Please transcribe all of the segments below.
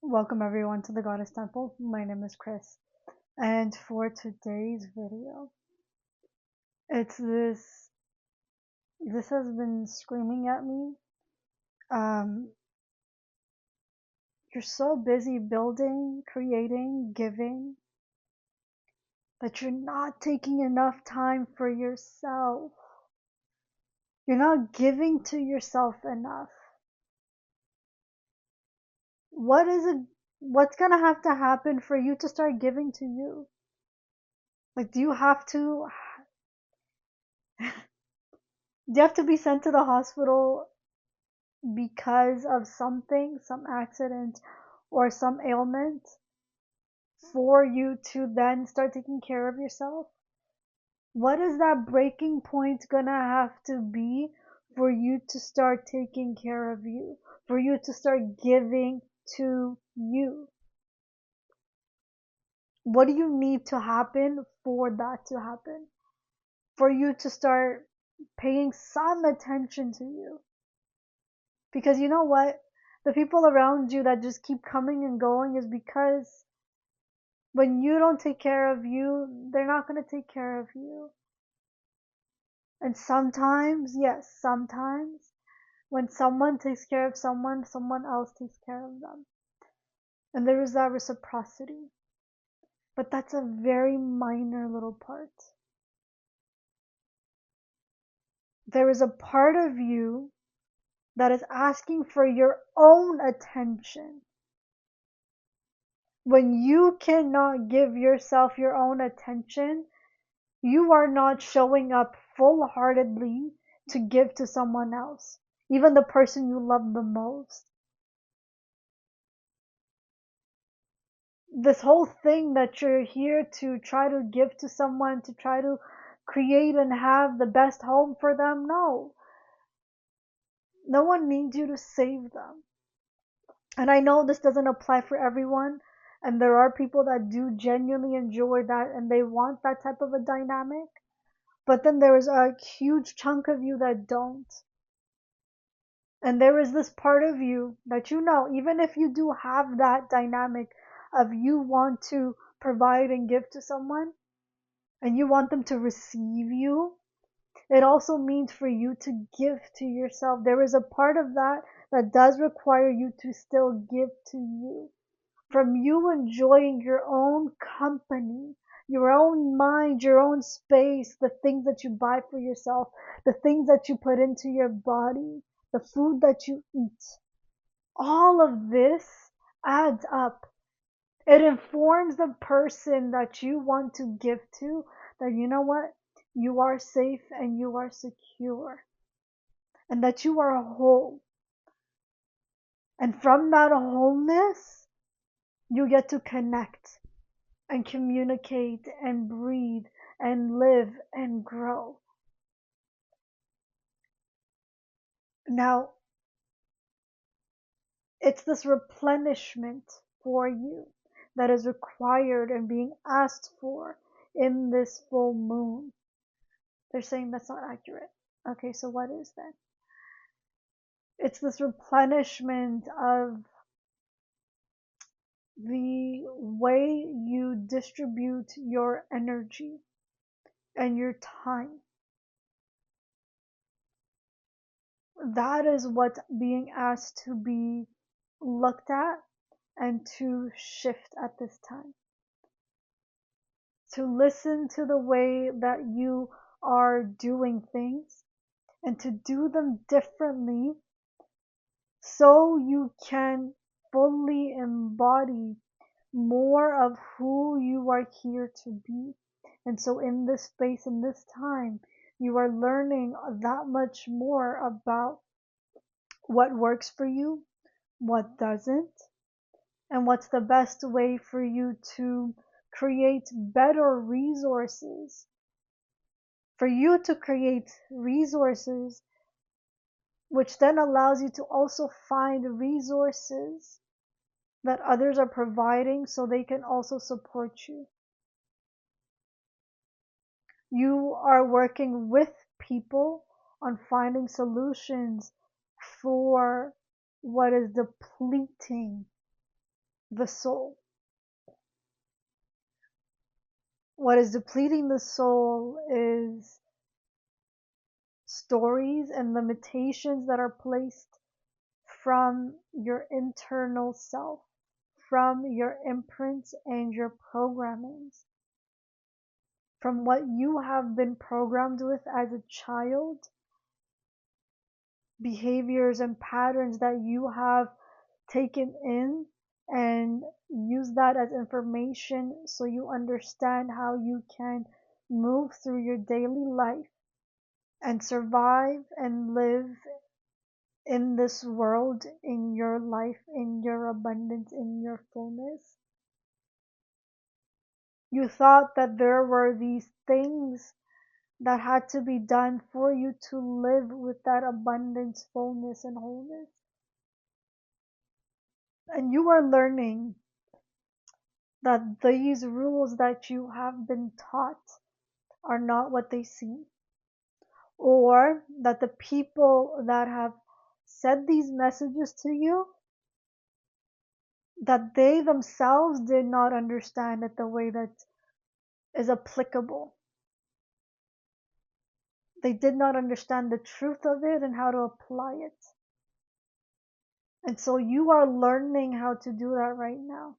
Welcome everyone to the Goddess Temple. My name is Chris, and for today's video, it's this has been screaming at me. Um, you're so busy building, creating, giving that you're not taking enough time for yourself. You're not giving to yourself enough. What is it? What's gonna have to happen for you to start giving to you? Like, do you have to? Do you have to be sent to the hospital because of something, some accident, or some ailment for you to then start taking care of yourself? What is that breaking point gonna have to be for you to start taking care of you? For you to start giving to you? What do you need to happen for that to happen? For you to start paying some attention to you? Because you know what? The people around you that just keep coming and going is because when you don't take care of you, they're not going to take care of you. And sometimes, yes, sometimes when someone takes care of someone, someone else takes care of them. And there is that reciprocity. But that's a very minor little part. There is a part of you that is asking for your own attention. When you cannot give yourself your own attention, you are not showing up full heartedly to give to someone else, even the person you love the most. This whole thing that you're here to try to give to someone, to try to create and have the best home for them, no. No one needs you to save them. And I know this doesn't apply for everyone, and there are people that do genuinely enjoy that and they want that type of a dynamic. But then there is a huge chunk of you that don't. And there is this part of you that you know, even if you do have that dynamic of you want to provide and give to someone, and you want them to receive you, it also means for you to give to yourself. There is a part of that that does require you to still give to you. From you enjoying your own company, your own mind, your own space, the things that you buy for yourself, the things that you put into your body, the food that you eat. All of this adds up. It informs the person that you want to give to that you know what? You are safe and you are secure and that you are whole. And from that wholeness, you get to connect and communicate and breathe and live and grow. Now, it's this replenishment for you that is required and being asked for in this full moon. They're saying that's not accurate. Okay, so what is then? It's this replenishment of the way you distribute your energy and your time. That is what's being asked to be looked at and to shift at this time. To listen to the way that you are doing things and to do them differently so you can fully embody more of who you are here to be. And so in this space, in this time, you are learning that much more about what works for you, what doesn't, and what's the best way for you to create better resources. For you to create resources, which then allows you to also find resources that others are providing so they can also support you. You are working with people on finding solutions for what is depleting the soul. What is depleting the soul is stories and limitations that are placed from your internal self, from your imprints and your programmings, from what you have been programmed with as a child, behaviors and patterns that you have taken in and use that as information so you understand how you can move through your daily life and survive and live in this world, in your life, in your abundance, in your fullness. You thought that there were these things that had to be done for you to live with that abundance, fullness, and wholeness. And you are learning that these rules that you have been taught are not what they seem, or that the people that have said these messages to you, that they themselves did not understand it the way that is applicable. They did not understand the truth of it and how to apply it. And so you are learning how to do that right now.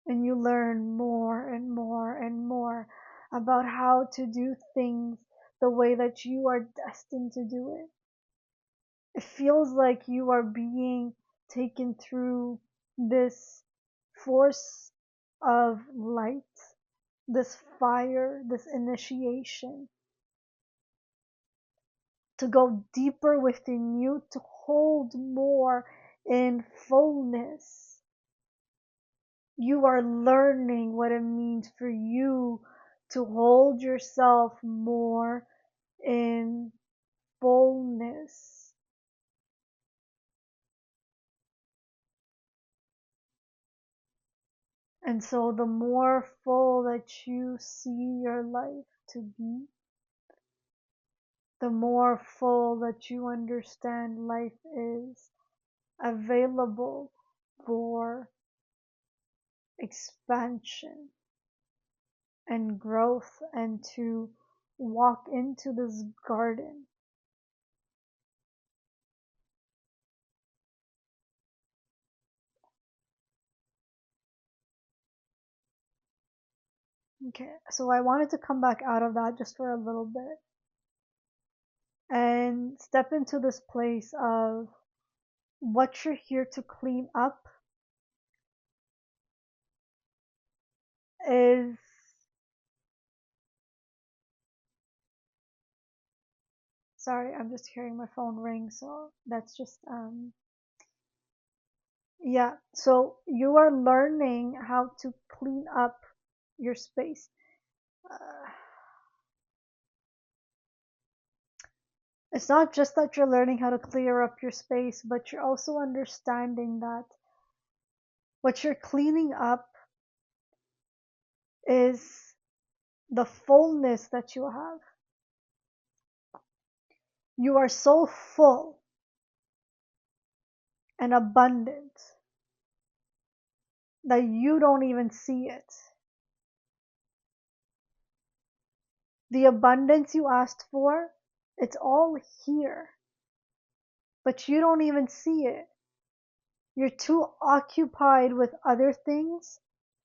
And you learn more and more and more about how to do things the way that you are destined to do it. It feels like you are being taken through this force of light, this fire, this initiation, to go deeper within you, to hold more in fullness. You are learning what it means for you to hold yourself more in fullness. And so the more full that you see your life to be, the more full that you understand life is available for expansion and growth and to walk into this garden. Okay, so I wanted to come back out of that just for a little bit and step into this place of what you're here to clean up is sorry, I'm just hearing my phone ring, so that's just yeah, so you are learning how to clean up your space. Uh, it's not just that you're learning how to clear up your space, but you're also understanding that what you're cleaning up is the fullness that you have. You are so full and abundant that you don't even see it. The abundance you asked for, it's all here, but you don't even see it. You're too occupied with other things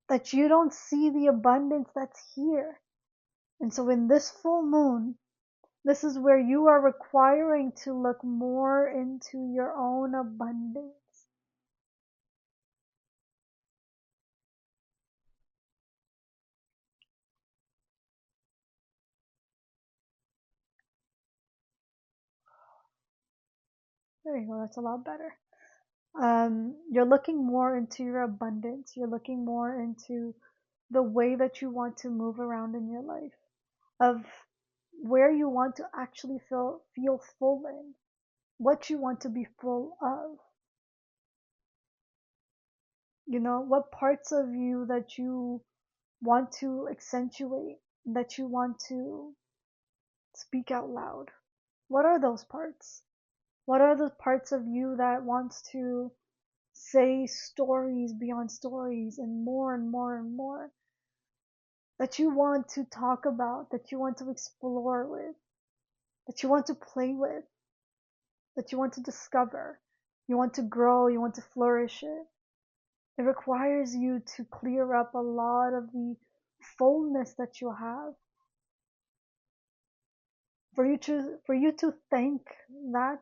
that you don't see the abundance that's here. And so in this full moon, this is where you are requiring to look more into your own abundance. There you go, that's a lot better. You're looking more into your abundance. You're looking more into the way that you want to move around in your life, of where you want to actually feel full in, what you want to be full of. You know, what parts of you that you want to accentuate, that you want to speak out loud. What are those parts? What are the parts of you that wants to say stories beyond stories and more and more and more that you want to talk about, that you want to explore with, that you want to play with, that you want to discover. You want to grow, you want to flourish it. It requires you to clear up a lot of the fullness that you have. For you to thank that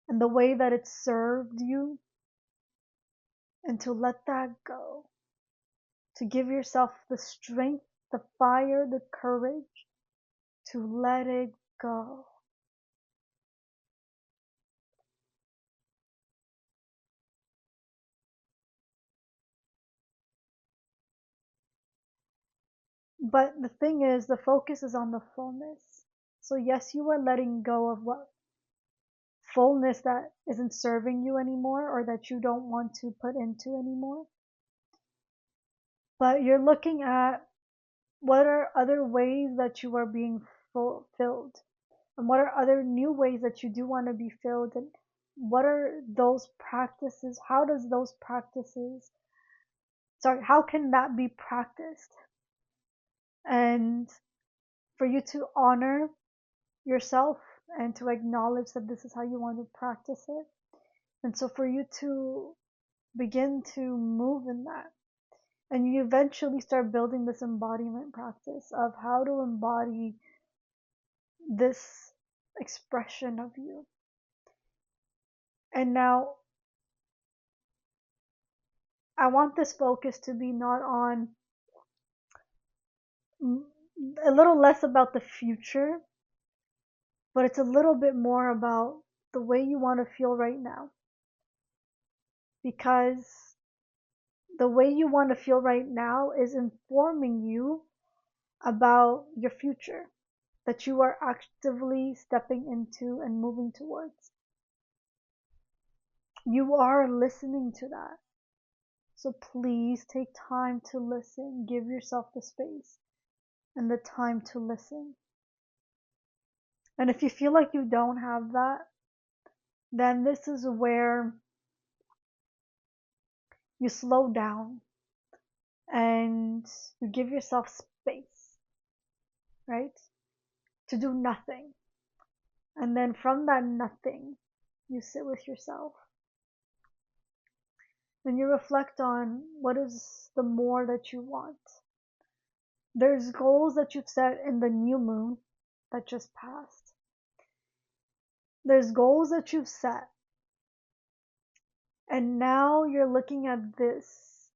and the way that it served you, and to let that go. To give yourself the strength, the fire, the courage to let it go. But the thing is, the focus is on the fullness. So yes, you are letting go of what fullness that isn't serving you anymore or that you don't want to put into anymore. But you're looking at what are other ways that you are being filled, and what are other new ways that you do want to be filled, and what are those practices? How can that be practiced? And for you to honor yourself and to acknowledge that this is how you want to practice it. And so for you to begin to move in that, and you eventually start building this embodiment practice of how to embody this expression of you. And now I want this focus to be not on a little less about the future, but it's a little bit more about the way you want to feel right now. Because the way you want to feel right now is informing you about your future that you are actively stepping into and moving towards. You are listening to that. So please take time to listen. Give yourself the space and the time to listen. And if you feel like you don't have that, then this is where you slow down and you give yourself space, right? To do nothing. And then from that nothing, you sit with yourself. And you reflect on what is the more that you want. There's goals that you've set in the new moon that just passed. There's goals that you've set. And now you're looking at this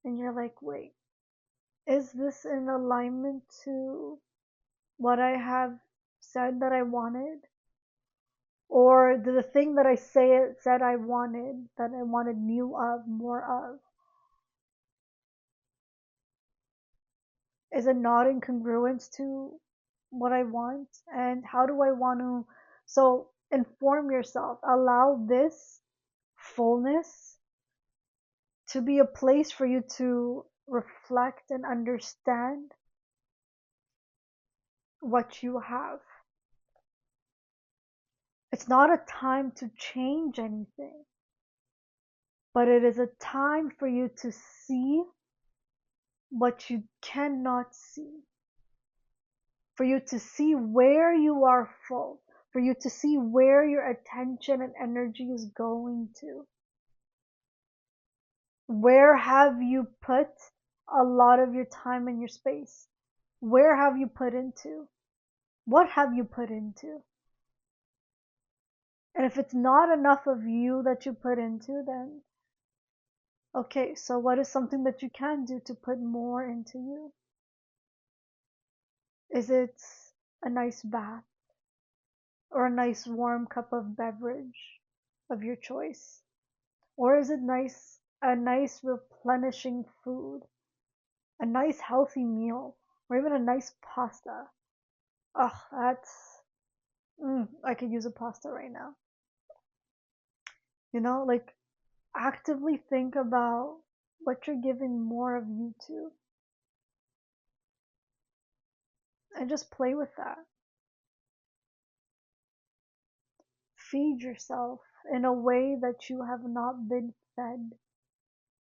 and you're like, wait, is this in alignment to what I have said that I wanted? Or the thing that I said I wanted, that I wanted more of, is it not in congruence to what I want? And how do I want to? So inform yourself, allow this fullness to be a place for you to reflect and understand what you have. It's not a time to change anything, but it is a time for you to see what you cannot see, for you to see where you are full, for you to see where your attention and energy is going to. Where have you put a lot of your time and your space? Where have you put into? What have you put into? And if it's not enough of you that you put into, then okay, so what is something that you can do to put more into you? Is it a nice bath or a nice warm cup of beverage of your choice? Or is it a nice replenishing food, a nice healthy meal, or even a nice pasta? Oh, I could use a pasta right now. Like actively think about what you're giving more of you to, and just play with that. Feed yourself in a way that you have not been fed,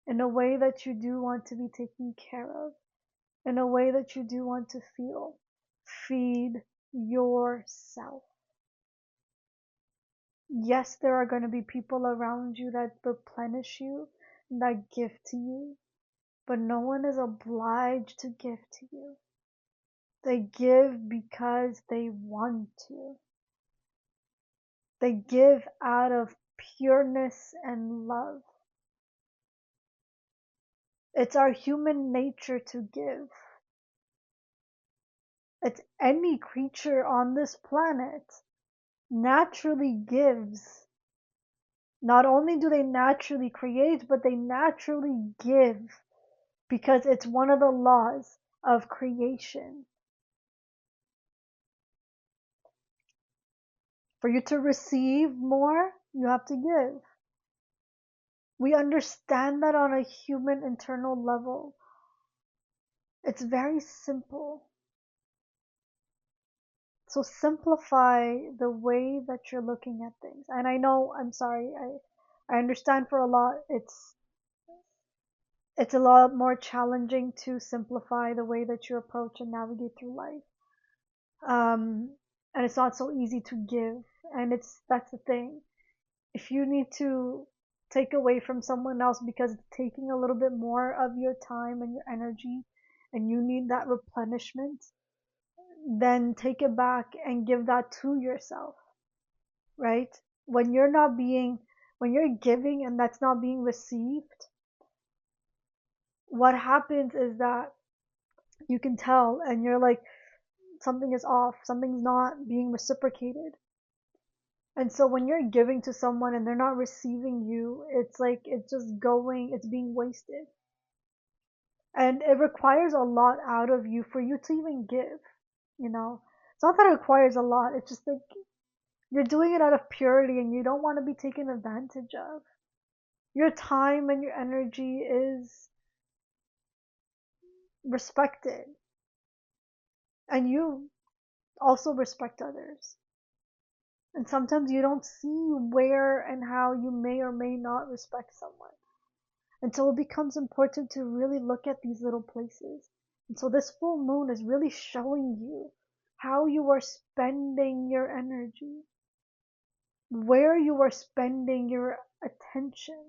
in a way that you do want to be taken care of, in a way that you do want to feel. Feed yourself. Yes, there are going to be people around you that replenish you, that give to you, but no one is obliged to give to you. They give because they want to. They give out of pureness and love. It's our human nature to give. It's any creature on this planet naturally gives. Not only do they naturally create, but they naturally give because it's one of the laws of creation. For you to receive more, you have to give. We understand that on a human internal level. It's very simple. So simplify the way that you're looking at things. And I know, I'm sorry, I understand for a lot it's a lot more challenging to simplify the way that you approach and navigate through life. And it's not so easy to give. And that's the thing. If you need to take away from someone else because it's taking a little bit more of your time and your energy and you need that replenishment, then take it back and give that to yourself, right? When you're not being, when you're giving and that's not being received, what happens is that you can tell and you're like, something is off, something's not being reciprocated. And so when you're giving to someone and they're not receiving you, it's like it's just going, it's being wasted. And it requires a lot out of you for you to even give, you know? It's not that it requires a lot, it's just like you're doing it out of purity and you don't want to be taken advantage of. Your time and your energy is respected. And you also respect others. And sometimes you don't see where and how you may or may not respect someone. And so it becomes important to really look at these little places. And so this full moon is really showing you how you are spending your energy, where you are spending your attention.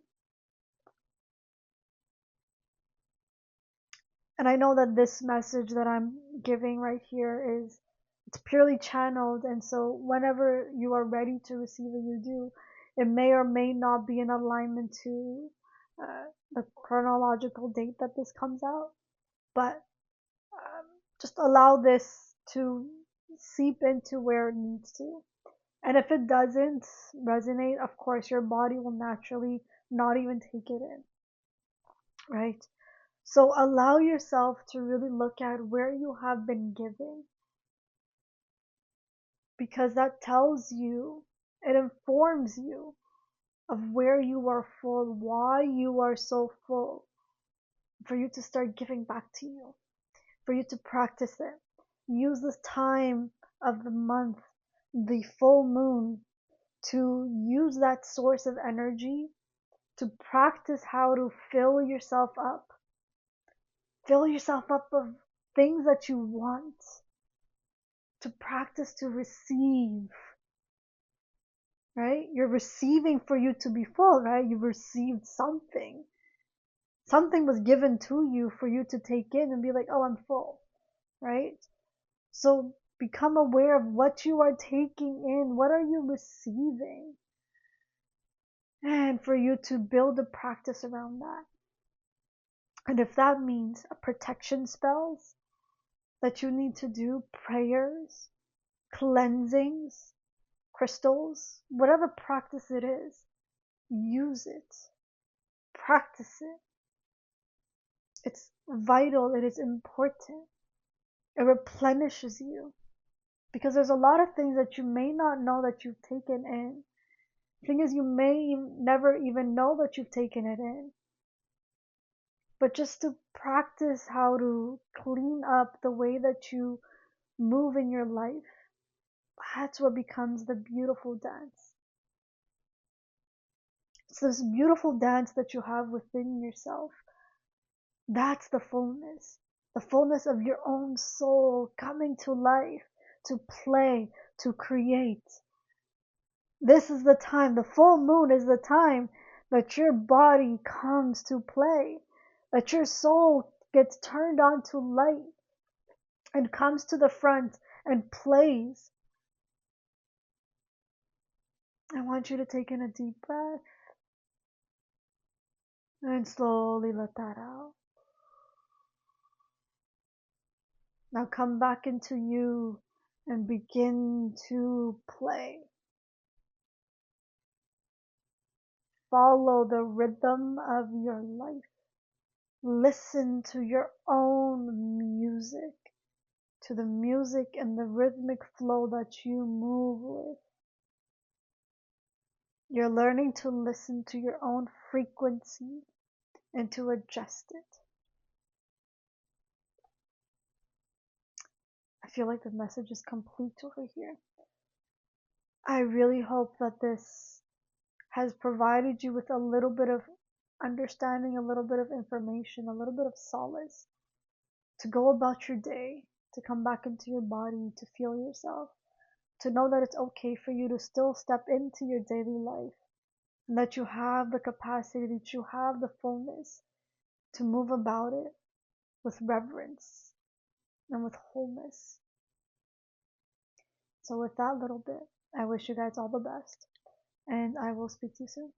And I know that this message that I'm giving right here is it's purely channeled, and so whenever you are ready to receive it, you do. It may or may not be in alignment to the chronological date that this comes out, but just allow this to seep into where it needs to. And if it doesn't resonate, of course, your body will naturally not even take it in, right? So allow yourself to really look at where you have been giving, because that tells you, it informs you of where you are full, why you are so full, for you to start giving back to you, for you to practice it. Use this time of the month, the full moon, to use that source of energy to practice how to fill yourself up. Fill yourself up of things that you want, to practice to receive, right? You're receiving for you to be full, right? You received something. Something was given to you for you to take in and be like, oh, I'm full, right? So become aware of what you are taking in. What are you receiving? And for you to build a practice around that. And if that means protection spells that you need to do, prayers, cleansings, crystals, whatever practice it is, use it. Practice it. It's vital. It is important. It replenishes you. Because there's a lot of things that you may not know that you've taken in. The thing is, you may never even know that you've taken it in. But just to practice how to clean up the way that you move in your life, that's what becomes the beautiful dance. this beautiful dance that you have within yourself. That's the fullness of your own soul coming to life, to play, to create. This is the time, the full moon is the time that your body comes to play, that your soul gets turned on to light and comes to the front and plays. I want you to take in a deep breath and slowly let that out. Now come back into you and begin to play. Follow the rhythm of your life. Listen to your own music, to the music and the rhythmic flow that you move with. You're learning to listen to your own frequency and to adjust it. I feel like the message is complete over here. I really hope that this has provided you with a little bit of understanding, a little bit of information, a little bit of solace to go about your day, to come back into your body, to feel yourself, to know that it's okay for you to still step into your daily life, and that you have the capacity, that you have the fullness to move about it with reverence and with wholeness. So with that little bit, I wish you guys all the best, and I will speak to you soon.